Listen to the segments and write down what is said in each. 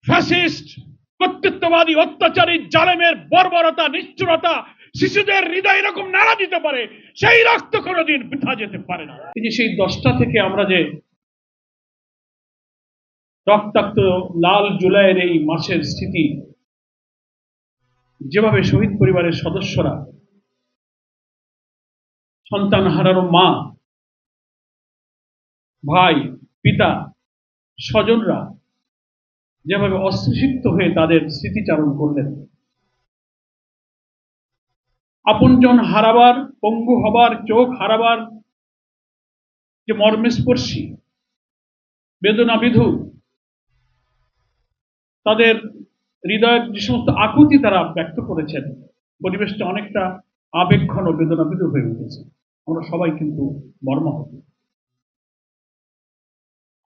Fascist কর্তৃত্ববাদী অত্যাচারী জালেমের বর্বরতা নিষ্ঠুরতা শিশুদের হৃদয় এরকম নাড়া দিতে পারে, সেই রক্ত কোনোদিন বৃথা যেতে পারে না। এই যে সেই 10টা থেকে আমরা যে রক্তাক্ত লাল জুলাইয়ের এই মাসের স্মৃতি, যেভাবে শহীদ পরিবারের সদস্যরা, সন্তান হারানো মা, ভাই, পিতা, স্বজনরা যেভাবে অশ্রুসিক্ত হয়ে তাদের স্মৃতিচারণ করলেন, আপনজন হারাবার, পঙ্গু হবার, চোখ হারাবার যে মর্মস্পর্শী বেদনা বিধু, তাদের হৃদয়ের যে সমস্ত আকুতি তারা ব্যক্ত করেছেন, পরিবেশটা অনেকটা আবেগঘন বেদনা বিধু হয়ে উঠেছে। আমরা সবাই কিন্তু মর্মাহত।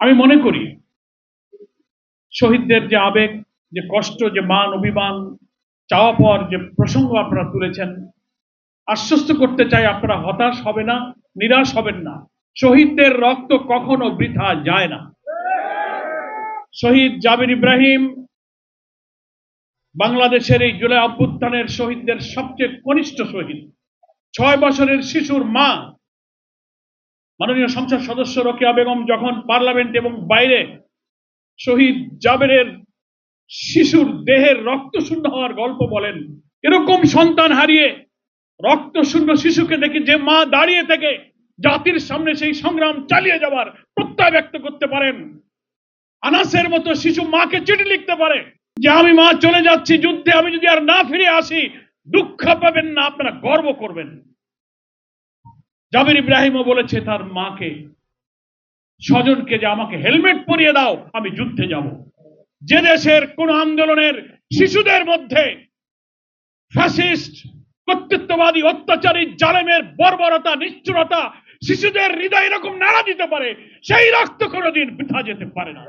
আমি মনে করি শহীদদের যে আবেগ, যে কষ্ট, যে মান অভিমান, চাওয়া পাওয়ার যে প্রসঙ্গ আপনারা তুলেছেন, আশ্বস্ত করতে চাই আপনারা হতাশ হবে না, নিরাশ হবেন না। শহীদদের রক্ত কখনো বৃথা যায় না। শহীদ জাবির ইব্রাহিম বাংলাদেশের এই জুলাই অভ্যুত্থানের শহীদদের সবচেয়ে কনিষ্ঠ শহীদ। 6 বছরের শিশুর মা মাননীয় সংসদ সদস্য রোকেয়া বেগম যখন পার্লামেন্ট এবং বাইরে শহীদ জাবেরের শিশুর দেহের রক্ত শূন্য হওয়ার গল্প বলেন, এরকম সন্তান হারিয়ে রক্ত শূন্য শিশুকে দেখে যে মা দাঁড়িয়ে থেকে জাতির সামনে সেই সংগ্রাম চালিয়ে যাওয়ার প্রত্যয় ব্যক্ত করতে পারেন, আনাসের মতো শিশু মাকে চিঠি লিখতে পারে যে আমি মা চলে যাচ্ছি যুদ্ধে, আমি যদি আর না ফিরে আসি দুঃখ পাবেন না, আপনারা গর্ব করবেন। জাবির ইব্রাহিমও বলেছে তার মাকে, স্বজনকে, যে আমাকে হেলমেট পরিয়ে দাও, আমি যুদ্ধে যাব। যে দেশের কোন আন্দোলনের শিশুদের মধ্যে ফ্যাসিস্ট কর্তৃত্ববাদী অত্যাচারী জালেমের বর্বরতা নিষ্ঠুরতা শিশুদের হৃদয় এরকম নাড়া দিতে পারে, সেই রক্ত কোনোদিন বৃথা যেতে পারে না।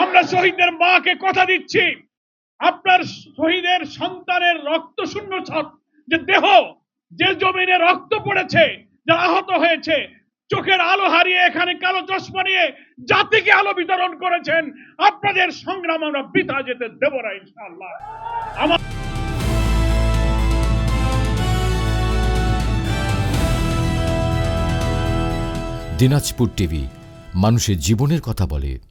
আমরা শহীদদের মাকে কথা দিচ্ছি, আপনার শহীদের সন্তানের রক্ত শূন্য যে দেহ, যে জমিনে রক্ত পড়েছে, যা আহত হয়েছে, চোখের আলো হারিয়ে এখানে কালো চশমা নিয়ে জাতিকে আলো বিতরণ করেছেন, আপনাদের সংগ্রাম আমরা বৃথা যেতে দেব না ইনশাআল্লাহ। দিনাজপুর টিভি, মানুষের জীবনের কথা বলে।